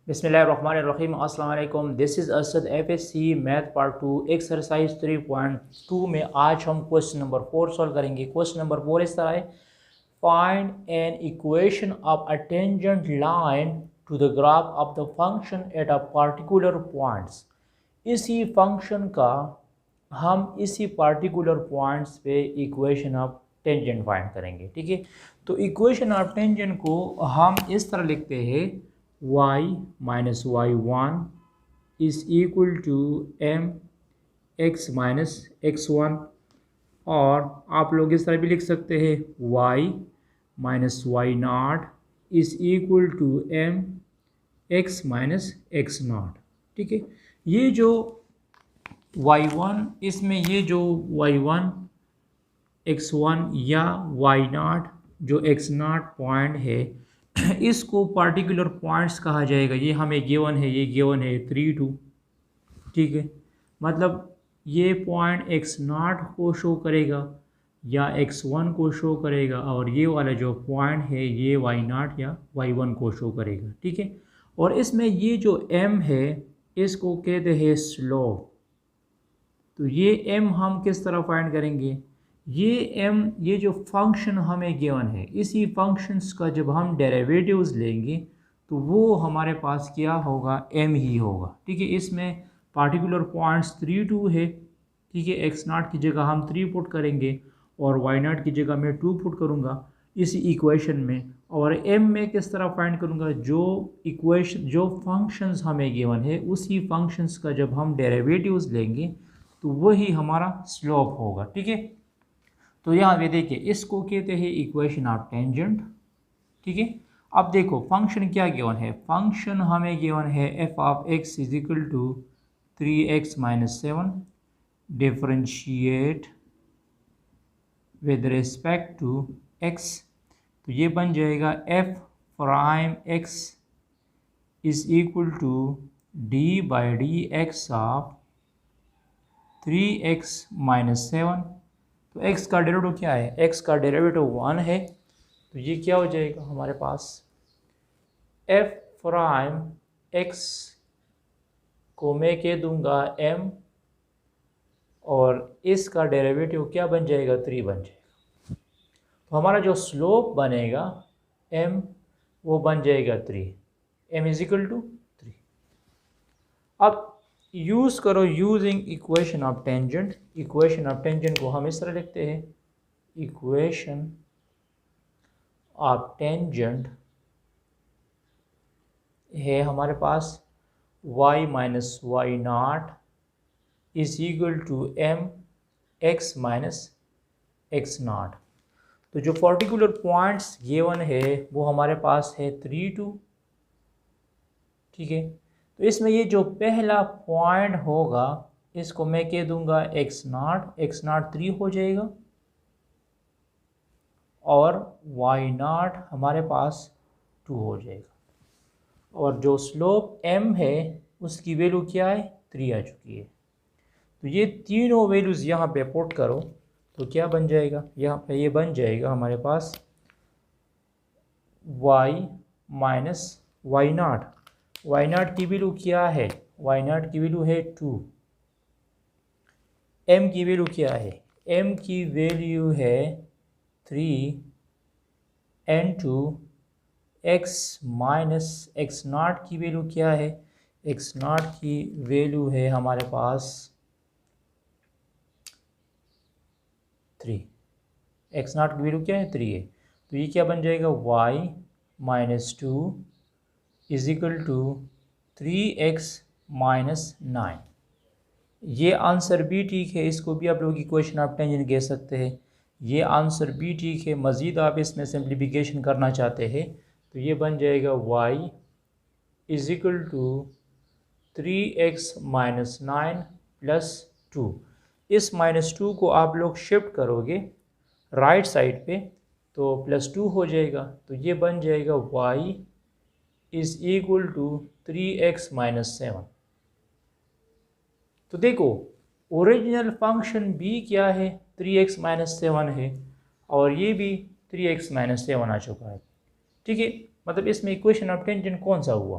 बिस्मिल्लाहिर्रहमानिर्रहीम। अस्सलाम वालेकुम। This is Asad FSC math part 2 exercise 3.2 में आज हम क्वेश्चन नंबर 4 सॉल्व करेंगे। क्वेश्चन नंबर 4 इस तरह है, find an equation of a tangent line to the graph of the function at a particular points. इसी फंक्शन का हम इसी पार्टिकुलर पॉइंट्स पे इक्वेशन ऑफ टेंजेंट फाइंड करेंगे। ठीक है, तो इक्वेशन ऑफ टेंजेंट को हम इस तरह लिखते हैं, y minus y1 is equal to mx minus x1, और आप लोग इस तरह भी लिख सकते हैं y minus y0 is equal to mx minus x0। ठीक है, ये जो y1, इसमें ये जो y1 x1 या y0 जो x0 पॉइंट है इसको पार्टिकुलर पॉइंट्स कहा जाएगा। ये हमें गिवन है, ये गिवन है 3 2। ठीक है, मतलब ये पॉइंट x0 को शो करेगा या x1 को शो करेगा, और ये वाला जो पॉइंट है ये y0 या y1 को शो करेगा। ठीक है, और इसमें ये जो m है इसको कहते हैं स्लोप। तो ये m हम किस तरह फाइंड करेंगे, ये m, ये जो फंक्शन हमें गिवन है, इसी फंक्शंस का जब हम डेरिवेटिव्स लेंगे तो वो हमारे पास क्या होगा, m ही होगा। ठीक है, इसमें पार्टिकुलर पॉइंट्स 3 2 है। ठीक है, x0 की जगह हम 3 पुट करेंगे और y0 की जगह मैं 2 पुट करूँगा इसी इक्वेशन में, और m में किस तरह फाइंड करूँगा, जो फंक्शंस हमें गिवन है उसी फंक्शंस का जब हम डेरिवेटिव्स लेंगे तो वही हमारा स्लोप होगा। ठीक है, तो यहाँ पे देखिए इसको कहते हैं इक्वेशन ऑफ टेंजेंट। ठीक है, अब देखो फंक्शन क्या गिवन है, फंक्शन हमें गिवन है f of x is equal to 3x minus 7 differentiate with respect to x। तो ये बन जाएगा f prime x is equal to d by d x of 3x minus 7। तो x का डेरिवेटिव क्या है, x का डेरिवेटिव 1 है, तो ये क्या हो जाएगा हमारे पास, f प्राइम x को मैं कह दूंगा m, और इसका डेरिवेटिव क्या बन जाएगा, 3 बन जाएगा। तो हमारा जो स्लोप बनेगा m वो बन जाएगा 3, m इज इक्वल टू 3। अब यूज़ करो using equation of tangent. Equation of tangent को हम इस तरह लिखते हैं, इक्वेशन ऑफ टेंजेंट है हमारे पास y minus y0 is equal to m x minus x0। तो जो पर्टिकुलर पॉइंट्स गिवन है वो हमारे पास है 3 2। ठीक है, तो इसमें ये जो पहला पॉइंट होगा इसको मैं कह दूंगा x0 3 हो जाएगा, और y0 हमारे पास 2 हो जाएगा, और जो स्लोप m है उसकी वैल्यू क्या है, 3 आ चुकी है। तो ये तीनों वैल्यूज़ यहाँ पे पुट करो तो क्या बन जाएगा, यहाँ पे ये बन जाएगा हमारे पास y माइनस y0। y0 की वैल्यू क्या है, y0 की वैल्यू है 2। m की वैल्यू क्या है, m की वैल्यू है 3 n2। x माइनस x0 की वैल्यू क्या है, x0 की वैल्यू है हमारे पास 3। x0 की वैल्यू क्या है, 3 है। तो ये क्या बन जाएगा, y minus 2 is equal to 3x minus 9। ये आंसर भी ठीक है, इसको भी आप लोग इक्वेशन ऑफ टेंजेंट कह सकते हैं। ये आंसर भी ठीक है, मज़ीद आप इसमें सिंप्लीफिकेशन करना चाहते हैं तो ये बन जाएगा y is equal to 3x minus 9 plus 2। इस माइनस 2 को आप लोग शिफ्ट करोगे राइट साइड पे तो प्लस 2 हो जाएगा। तो ये बन जाएगा y is equal to 3x minus 7। तो देखो ओरिजिनल फंक्शन भी क्या है, 3x माइनस 7 है, और ये भी 3x माइनस 7 आ चुका है। ठीक है, मतलब इसमें इक्वेशन ऑफ टेंजेंट कौन सा हुआ,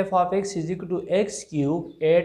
f of x is equal to x³ at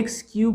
x³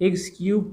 x³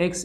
x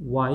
y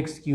x³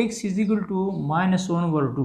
x is equal to -1/2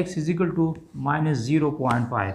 x is equal to -0.5.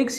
x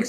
x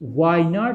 y0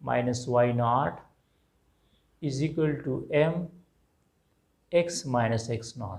- y0 is equal to m x - x0.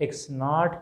x0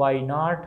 y0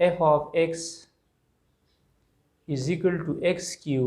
f of x is equal to x³.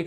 x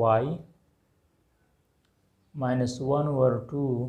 y -1/2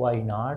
y0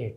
8.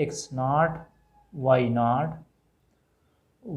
x0 y0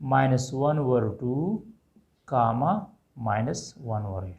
-1/2 -1/8.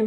m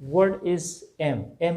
what is m؟ m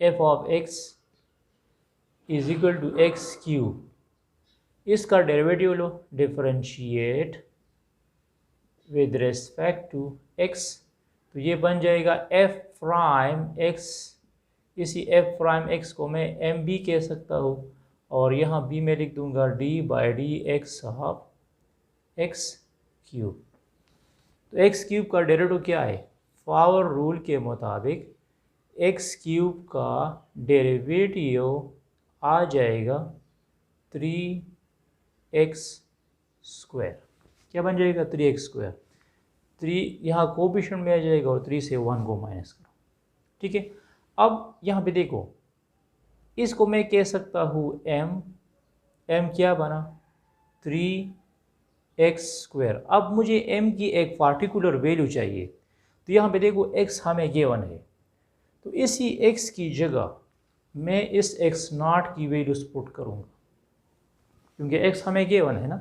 f of x is equal to x cube, इसका derivative लो, differentiate with respect to x, तो ये बन जाएगा f prime x, इसी f prime x को मैं M B कह सकता हूँ, और यहाँ बी में लिख दूंगा D by d x half x cube. तो एक्स क्यूब का डेरिवेटिव क्या है, पावर रूल के मुताबिक एक्स क्यूब का डेरिवेटिव आ जाएगा 3x स्क्वायर, क्या बन जाएगा 3x स्क्वायर, 3 यहाँ कोएफिशिएंट में आ जाएगा और 3 से 1 को माइनस करो, ठीक है। अब यहाँ पे देखो, इसको मैं कह सकता हूँ m क्या बना 3x स्क्वायर। अब मुझे m की एक पार्टिकुलर वैल्यू चाहिए, तो यहाँ पे देखो x हमें गिवन है, तो इसी x की जगह मैं इस x0 की वैल्यूज पुट करूँगा, क्योंकि x हमें गिवन है ना।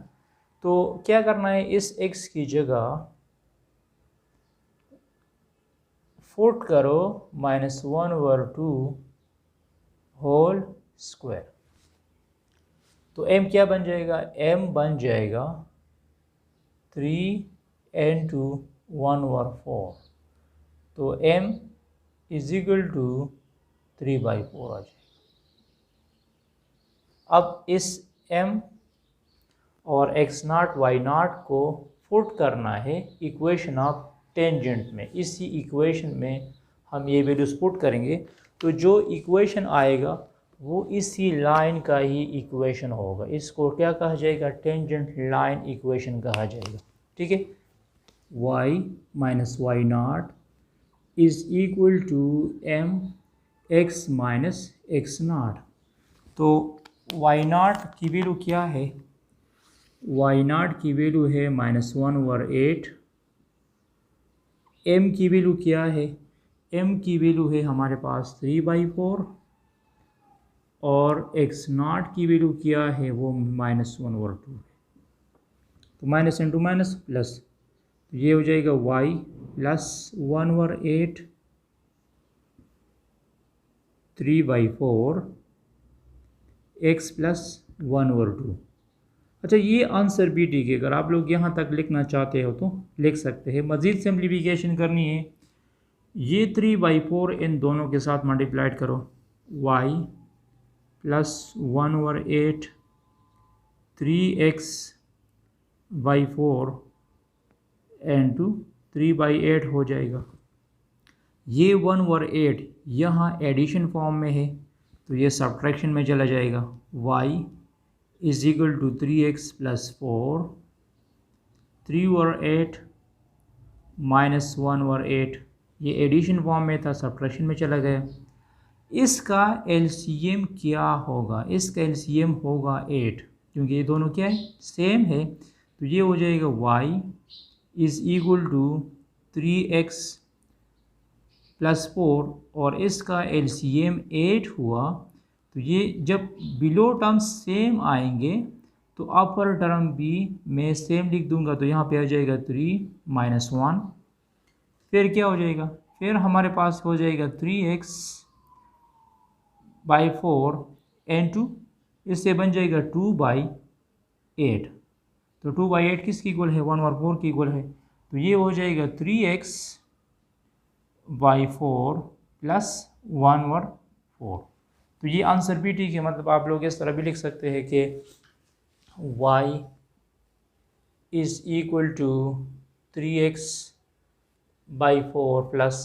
तो क्या करना है, इस x की जगह पुट करो -1/2 होल स्क्वायर, तो m क्या बन जाएगा, m बन जाएगा 3 into 1/4, तो m इज इक्वल टू 3/4 आ जाएगा। अब इस m और x0 y0 को पुट करना है इक्वेशन ऑफ टेंजेंट में, इसी इक्वेशन में हम ये वैल्यूज पुट करेंगे, तो जो इक्वेशन आएगा वो इसी लाइन का ही इक्वेशन होगा, इसको क्या कहा जाएगा, टेंजेंट लाइन इक्वेशन कहा जाएगा, ठीक है। y minus y0 is equal to m x minus x0, तो y0 की वैल्यू क्या है, y0 की वैल्यू है -1/8, m की वैल्यू क्या है, m की वैल्यू है हमारे पास 3/4, और x0 की वैल्यू क्या है, वो -1/2 है, तो माइनस इंटू माइनस प्लस, तो ये हो जाएगा y प्लस 1/8 3/4 x प्लस 1/2। अच्छा, ये आंसर भी ठीक है, अगर आप लोग यहाँ तक लिखना चाहते हो तो लिख सकते हैं। मज़ीद सिंप्लीफिकेशन करनी है, ये 3/4 इन दोनों के साथ मल्टीप्लाइड करो, y प्लस 1/8 3x/4 इंटू 3/8 हो जाएगा। ये 1/8 यहाँ एडिशन फॉर्म में है, तो ये सब्ट्रैक्शन में चला जाएगा, y is equal to 3x plus 4, 3/8 minus 1/8, ये एडिशन फॉर्म में था, सब्ट्रैक्शन में चला गया। इसका एलसीएम क्या होगा, इसका एलसीएम होगा 8, क्योंकि ये दोनों क्या है, सेम है, तो ये हो जाएगा y is equal to 3x plus 4, और इसका एलसीएम 8 हुआ, तो ये जब बिलो टर्म सेम आएंगे तो अपर टर्म भी मैं सेम लिख दूंगा, तो यहाँ पे आ जाएगा 3 - 1, फिर क्या हो जाएगा, फिर हमारे पास हो जाएगा 3x/4 इंटू, इससे बन जाएगा 2/8, तो 2/8 किसकी इक्वल है, 1/4 की इक्वल है, तो ये हो जाएगा 3x/4 प्लस 1/4। तो ये आंसर भी ठीक है, मतलब आप लोग इस तरह भी लिख सकते हैं कि y is equal to 3x/4 plus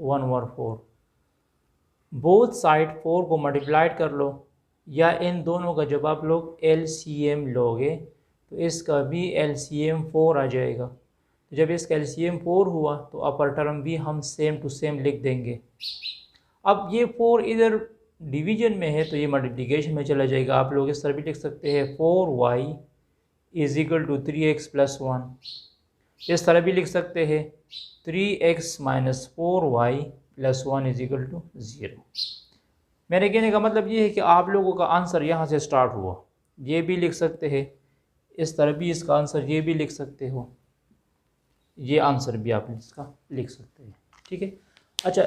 1/4, both side 4 को मल्टीप्लाइड कर लो, या इन दोनों का जब आप लोग एलसीएम लोगे तो इसका भी एलसीएम 4 आ जाएगा, तो जब इसका एलसीएम 4 हुआ तो अपर टर्म भी हम सेम टू सेम लिख देंगे। अब ये 4 इधर डिवीजन में है तो ये मल्टीप्लिकेशन में चला जाएगा, आप लोग इस तरह भी लिख सकते हैं 4y is equal to 3x plus 1, इस तरह भी लिख सकते हैं 3x minus 4y plus 1 is equal to 0। मेरे कहने का मतलब ये है कि आप लोगों का आंसर यहाँ से स्टार्ट हुआ, ये भी लिख सकते हैं, इस तरह भी इसका आंसर ये भी लिख सकते हो, ये आंसर भी आप इसका लिख सकते हैं, ठीक है। अच्छा,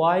y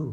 2.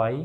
y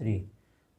3.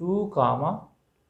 2,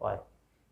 5.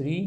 3.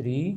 3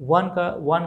1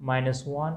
-1,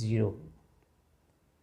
0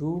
2.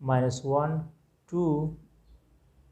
-1 2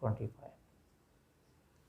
25.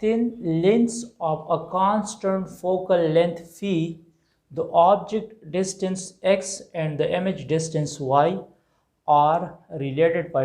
thin lens of a constant focal length phi, the object distance x and the image distance y are related by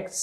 x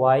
y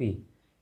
phi.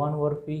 1/p.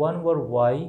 1/y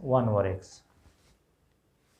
1/x.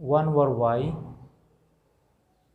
1/y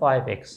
5x،